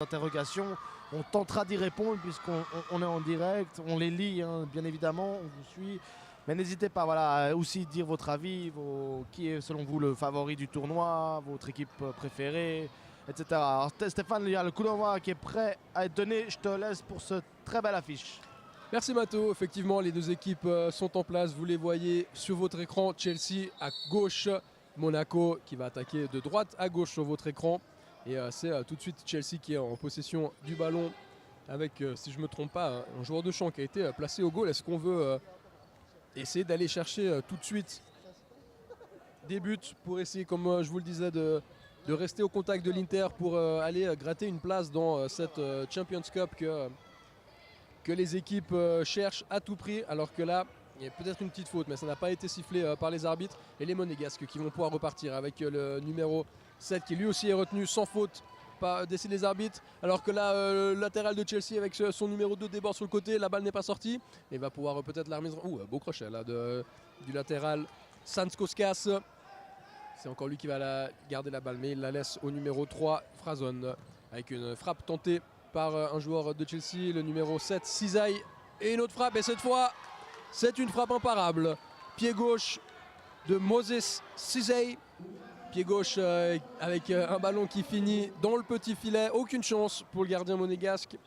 Interrogations, on tentera d'y répondre puisqu'on est en direct, on les lit hein, bien évidemment, on vous suit. Mais n'hésitez pas voilà, à aussi dire votre avis, qui est selon vous le favori du tournoi, votre équipe préférée, etc. Alors Stéphane, il y a le coup d'envoi qui est prêt à être donné, je te laisse pour ce très belle affiche. Merci Mato, effectivement les deux équipes sont en place, vous les voyez sur votre écran. Chelsea à gauche, Monaco qui va attaquer de droite à gauche sur votre écran. Et c'est tout de suite Chelsea qui est en possession du ballon avec, si je ne me trompe pas, un joueur de champ qui a été placé au goal. Est-ce qu'on veut essayer d'aller chercher tout de suite des buts pour essayer, comme je vous le disais, de rester au contact de l'Inter pour aller gratter une place dans cette Champions Cup que les équipes cherchent à tout prix, alors que là, il y a peut-être une petite faute, mais ça n'a pas été sifflé par les arbitres. Et les Monégasques qui vont pouvoir repartir avec le numéro 7 qui lui aussi est retenu sans faute par les arbitres. Alors que là, le latéral de Chelsea avec son numéro 2 déborde sur le côté, la balle n'est pas sortie. Et va pouvoir peut-être la remise. Ouh, beau crochet là du latéral Sanskoskas. C'est encore lui qui va garder la balle, mais il la laisse au numéro 3, Frason, avec une frappe tentée par un joueur de Chelsea, le numéro 7, Cizay. Et une autre frappe, et cette fois, c'est une frappe imparable. Pied gauche de Moses Cizay. Pied gauche avec un ballon qui finit dans le petit filet. Aucune chance pour le gardien monégasque.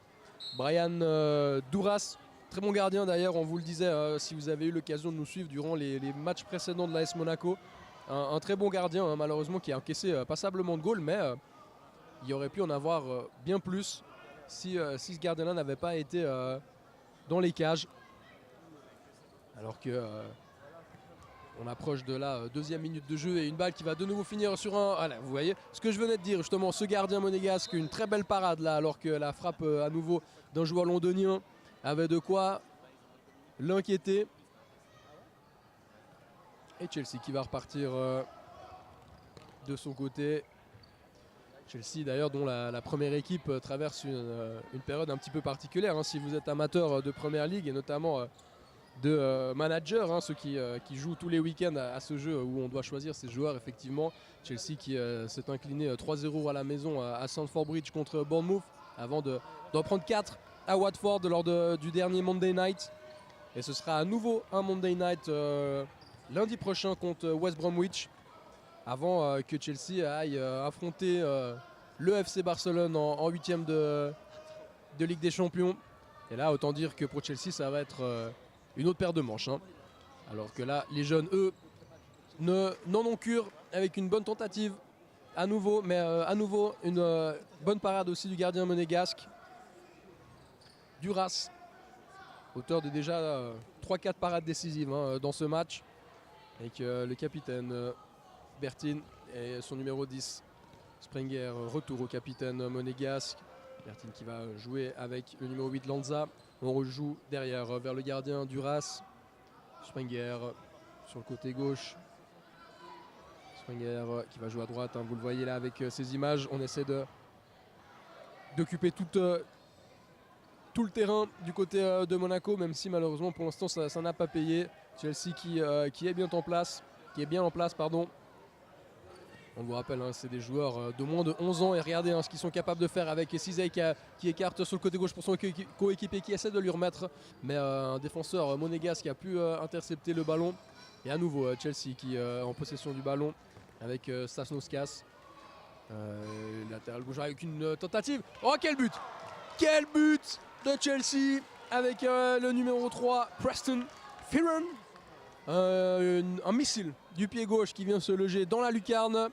Brian Douras, très bon gardien d'ailleurs, on vous le disait si vous avez eu l'occasion de nous suivre durant les matchs précédents de l'AS Monaco. Un très bon gardien hein, malheureusement qui a encaissé passablement de goals, mais il aurait pu en avoir bien plus si ce gardien-là n'avait pas été dans les cages. Alors que on approche de la deuxième minute de jeu et une balle qui va de nouveau finir sur un... Voilà, vous voyez ce que je venais de dire justement, ce gardien monégasque, une très belle parade là, alors que la frappe à nouveau d'un joueur londonien avait de quoi l'inquiéter. Et Chelsea qui va repartir de son côté. Chelsea d'ailleurs dont la première équipe traverse une période un petit peu particulière hein, si vous êtes amateur de Première Ligue et notamment de managers, hein, ceux qui jouent tous les week-ends à ce jeu où on doit choisir ses joueurs effectivement. Chelsea qui s'est incliné 3-0 à la maison à Stamford Bridge contre Bournemouth avant d'en prendre 4 à Watford lors du dernier Monday Night. Et ce sera à nouveau un Monday Night lundi prochain contre West Bromwich avant que Chelsea aille affronter le FC Barcelone en 8e de Ligue des Champions. Et là autant dire que pour Chelsea ça va être une autre paire de manches hein. Alors que là les jeunes eux n'en ont cure avec une bonne tentative à nouveau, mais à nouveau une bonne parade aussi du gardien monégasque Duras, auteur de déjà 3-4 parades décisives hein, dans ce match, avec le capitaine Bertin et son numéro 10 Sprenger, retour au capitaine monégasque. Bertin qui va jouer avec le numéro 8 Lanza. On rejoue derrière vers le gardien Duras. Sprenger sur le côté gauche. Sprenger qui va jouer à droite, hein, vous le voyez là avec ces images. On essaie d'occuper tout le terrain du côté de Monaco, même si malheureusement pour l'instant ça n'a pas payé. Chelsea qui est bien en place, pardon. On vous rappelle, hein, c'est des joueurs de moins de 11 ans et regardez hein, ce qu'ils sont capables de faire avec Cizay qui écarte sur le côté gauche pour son coéquipier qui essaie de lui remettre. Mais un défenseur monégasque qui a pu intercepter le ballon. Et à nouveau Chelsea qui est en possession du ballon avec Stasnoskas. Latéral gauche avec une tentative. Oh quel but! Quel but de Chelsea avec le numéro 3 Preston Fearon. Un missile du pied gauche qui vient se loger dans la lucarne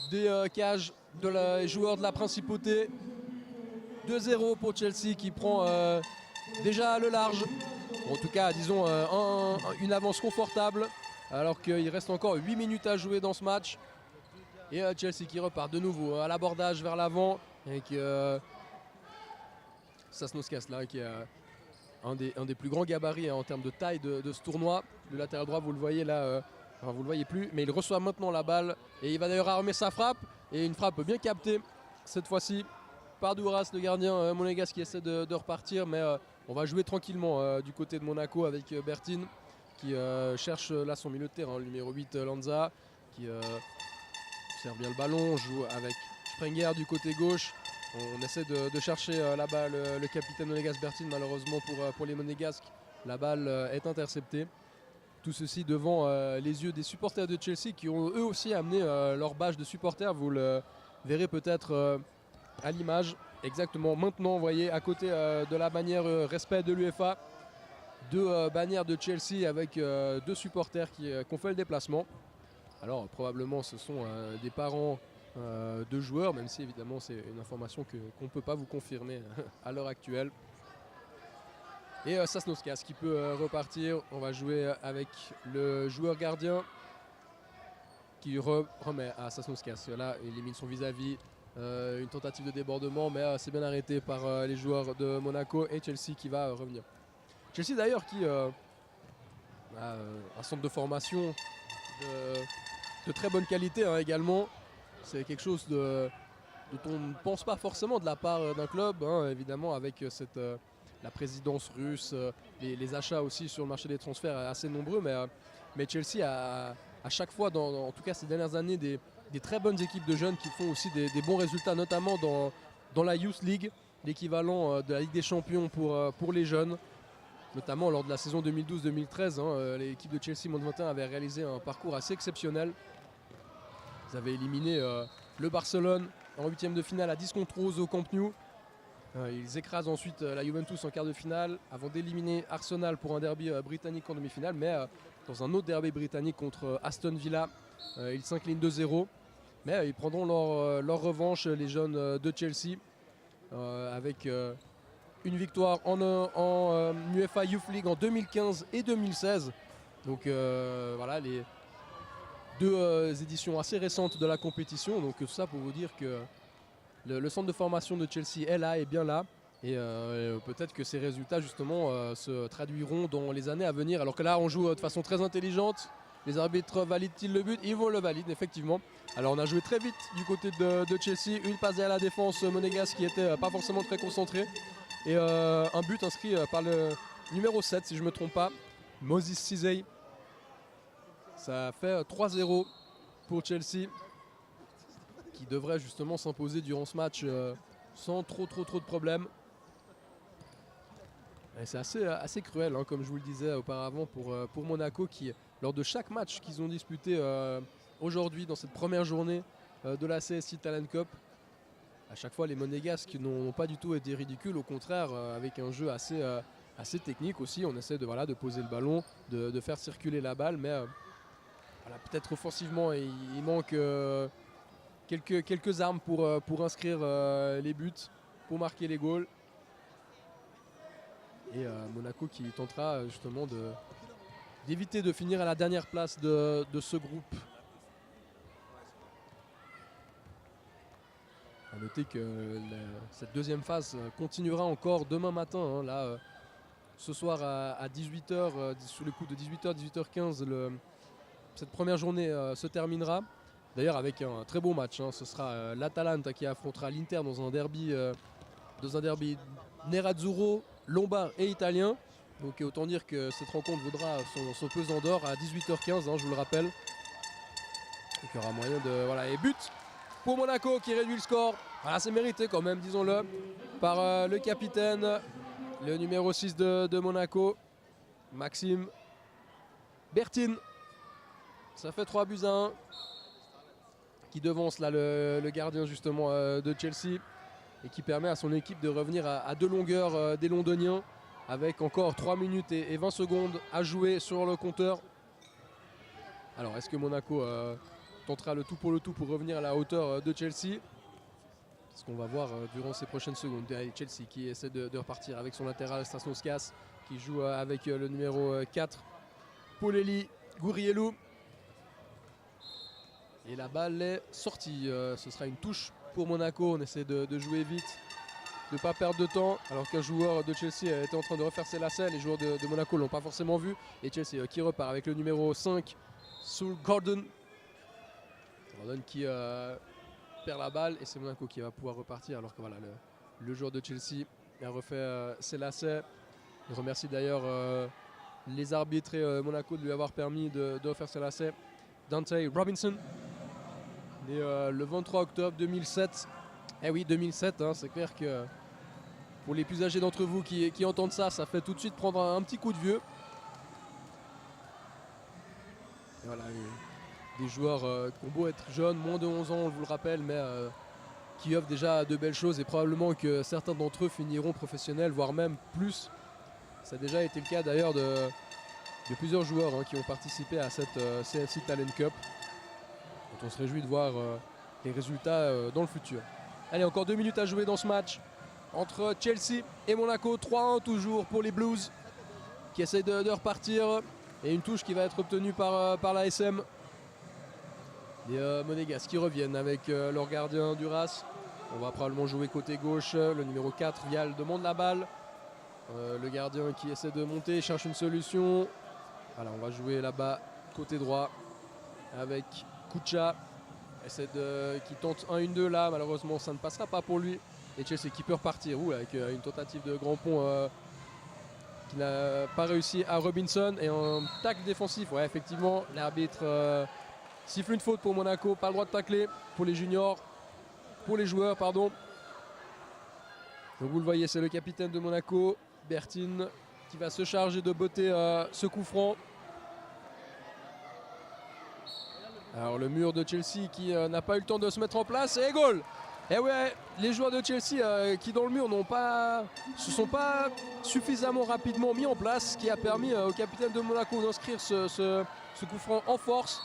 des cages de les joueurs de la principauté. 2-0 pour Chelsea qui prend déjà le large. En tout cas, disons une avance confortable alors qu'il reste encore 8 minutes à jouer dans ce match. Et Chelsea qui repart de nouveau à l'abordage vers l'avant avec Sasnoskas là qui est un des plus grands gabarits hein, en termes de taille de ce tournoi. Le latéral droit, vous le voyez là, enfin, vous le voyez plus, mais il reçoit maintenant la balle et il va d'ailleurs armer sa frappe. Et une frappe bien captée cette fois-ci par Douras, le gardien monégasque qui essaie de repartir. Mais on va jouer tranquillement du côté de Monaco avec Bertin qui cherche là son milieu de terrain, le numéro 8 Lanza qui observe bien le ballon, joue avec Sprenger du côté gauche. On essaie de chercher là-bas le capitaine monégasque Bertin, malheureusement pour les monégasques. La balle est interceptée. Tout ceci devant les yeux des supporters de Chelsea qui ont eux aussi amené leur badge de supporters. Vous le verrez peut-être à l'image. Exactement maintenant, vous voyez à côté de la bannière respect de l'UEFA, deux bannières de Chelsea avec deux supporters qui ont fait le déplacement. Alors probablement ce sont des parents de joueurs, même si évidemment c'est une information qu'on ne peut pas vous confirmer à l'heure actuelle. Et Sasnauskas qui peut repartir. On va jouer avec le joueur gardien qui remet à Sasnauskas. Là, il élimine son vis-à-vis. Une tentative de débordement, mais c'est bien arrêté par les joueurs de Monaco et Chelsea qui va revenir. Chelsea d'ailleurs qui a un centre de formation de très bonne qualité également. C'est quelque chose dont on ne pense pas forcément de la part d'un club, évidemment avec la présidence russe, les achats aussi sur le marché des transferts assez nombreux, mais Chelsea a à chaque fois, en tout cas ces dernières années, des très bonnes équipes de jeunes qui font aussi des bons résultats, notamment dans la Youth League, l'équivalent de la Ligue des Champions pour les jeunes. Notamment lors de la saison 2012-2013, l'équipe de Chelsea Monde 21 avait réalisé un parcours assez exceptionnel. Ils avaient éliminé le Barcelone en 8e de finale à 10-11 au Camp Nou. Ils écrasent ensuite la Juventus en quart de finale avant d'éliminer Arsenal pour un derby britannique en demi-finale. Mais dans un autre derby britannique contre Aston Villa, ils s'inclinent 2-0. Mais ils prendront leur revanche, les jeunes de Chelsea, avec une victoire en UEFA Youth League en 2015 et 2016. Donc voilà les deux éditions assez récentes de la compétition. Donc tout ça pour vous dire que le centre de formation de Chelsea est là, est bien là. Et peut-être que ces résultats justement se traduiront dans les années à venir. Alors que là on joue de façon très intelligente. Les arbitres valident-ils le but? Ils vont le valider effectivement. Alors on a joué très vite du côté de Chelsea. Une passe à la défense monégasque qui était pas forcément très concentrée. Et un but inscrit par le numéro 7 si je ne me trompe pas, Moses Cizey. Ça fait 3-0 pour Chelsea qui devrait justement s'imposer durant ce match sans trop de problèmes. C'est assez cruel comme je vous le disais auparavant pour Monaco qui lors de chaque match qu'ils ont disputé aujourd'hui dans cette première journée de la CSI Talent Cup, à chaque fois les Monégasques n'ont pas du tout été ridicules, au contraire avec un jeu assez technique aussi. On essaie de poser le ballon, de faire circuler la balle, mais voilà, peut-être offensivement il manque quelques armes pour inscrire les buts, pour marquer les goals. Et Monaco qui tentera justement d'éviter de finir à la dernière place de ce groupe. A noter que cette deuxième phase continuera encore demain matin. Là, ce soir à 18h, sous le coup de 18h, 18h15, cette première journée se terminera. D'ailleurs avec un très beau match. Ce sera l'Atalanta qui affrontera l'Inter dans un derby nerazzurro, lombard et italien. Donc autant dire que cette rencontre vaudra son pesant d'or à 18h15, je vous le rappelle. Donc il y aura moyen de... Voilà, et but pour Monaco qui réduit le score. Voilà, c'est mérité quand même, disons-le, par le capitaine, le numéro 6 de Monaco, Maxime Bertin. Ça fait 3-1, qui devance là le gardien justement de Chelsea et qui permet à son équipe de revenir à deux longueurs des Londoniens avec encore 3 minutes et 20 secondes à jouer sur le compteur. Alors est-ce que Monaco tentera le tout pour revenir à la hauteur de Chelsea? C'est ce qu'on va voir durant ces prochaines secondes. Chelsea qui essaie de repartir avec son latéral Sasnauskas qui joue avec le numéro 4 Poleli Gurielou. Et la balle est sortie. Ce sera une touche pour Monaco. On essaie de jouer vite, de ne pas perdre de temps. Alors qu'un joueur de Chelsea était en train de refaire ses lacets. Les joueurs de Monaco ne l'ont pas forcément vu. Et Chelsea qui repart avec le numéro 5, Soul Gordon. Gordon qui perd la balle. Et c'est Monaco qui va pouvoir repartir. Alors que voilà, le joueur de Chelsea a refait ses lacets. Il remercie d'ailleurs les arbitres et Monaco de lui avoir permis de refaire ses lacets. Dante Robinson, né le 23 octobre 2007 Eh oui, 2007, hein, c'est clair que pour les plus âgés d'entre vous qui entendent ça, ça fait tout de suite prendre un petit coup de vieux. Et voilà, des joueurs qui ont beau être jeunes, moins de 11 ans, on vous le rappelle, mais qui offrent déjà de belles choses et probablement que certains d'entre eux finiront professionnels, voire même plus. Ça a déjà été le cas d'ailleurs de plusieurs joueurs qui ont participé à cette CFC Talent Cup. Donc on se réjouit de voir les résultats dans le futur. Allez, encore 2 minutes à jouer dans ce match entre Chelsea et Monaco. 3-1 toujours pour les Blues qui essayent de repartir. Et une touche qui va être obtenue par la SM. Les Monégasques qui reviennent avec leur gardien Duras. On va probablement jouer côté gauche. Le numéro 4, Vial, demande la balle. Le gardien qui essaie de monter, cherche une solution. Voilà, on va jouer là-bas côté droit avec Kucha. Qui tente 1-1-2 là, malheureusement ça ne passera pas pour lui. Et Chelsea qui peut repartir avec une tentative de grand pont qui n'a pas réussi à Robinson. Et un tacle défensif, ouais effectivement, l'arbitre siffle une faute pour Monaco, pas le droit de tacler pour les juniors, pour les joueurs pardon. Donc vous le voyez, c'est le capitaine de Monaco, Bertin, qui va se charger de botter ce coup franc. Alors le mur de Chelsea qui n'a pas eu le temps de se mettre en place et goal. Et ouais, les joueurs de Chelsea qui dans le mur se sont pas suffisamment rapidement mis en place, ce qui a permis au capitaine de Monaco d'inscrire ce coup franc en force.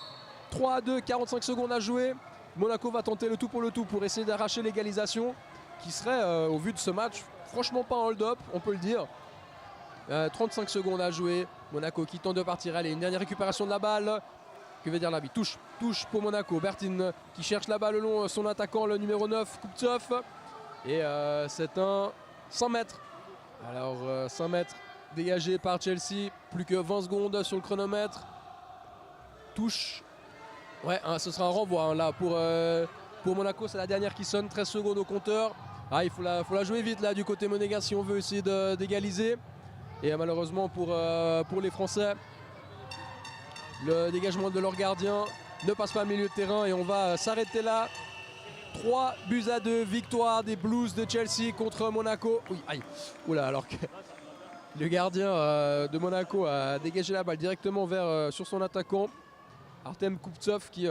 3-2, 45 secondes à jouer. Monaco va tenter le tout pour essayer d'arracher l'égalisation, qui serait au vu de ce match franchement pas un hold-up, on peut le dire. 35 secondes à jouer. Monaco qui tente de partir. Allez, une dernière récupération de la balle. Que veut dire l'arbitre? Touche pour Monaco. Bertin qui cherche la balle le long son attaquant, le numéro 9, Kuptsov. Et c'est un 100 mètres. Alors 100 mètres dégagé par Chelsea. Plus que 20 secondes sur le chronomètre. Touche. Ouais, ce sera un renvoi là pour Monaco. C'est la dernière qui sonne. 13 secondes au compteur. Ah, il faut la jouer vite là du côté monégasque si on veut essayer d'égaliser. Et malheureusement pour les Français, le dégagement de leur gardien ne passe pas au milieu de terrain et on va s'arrêter là. 3-2, victoire des Blues de Chelsea contre Monaco. Oui, aïe. Oula, alors que le gardien de Monaco a dégagé la balle directement sur son attaquant, Artem Kuptsov, qui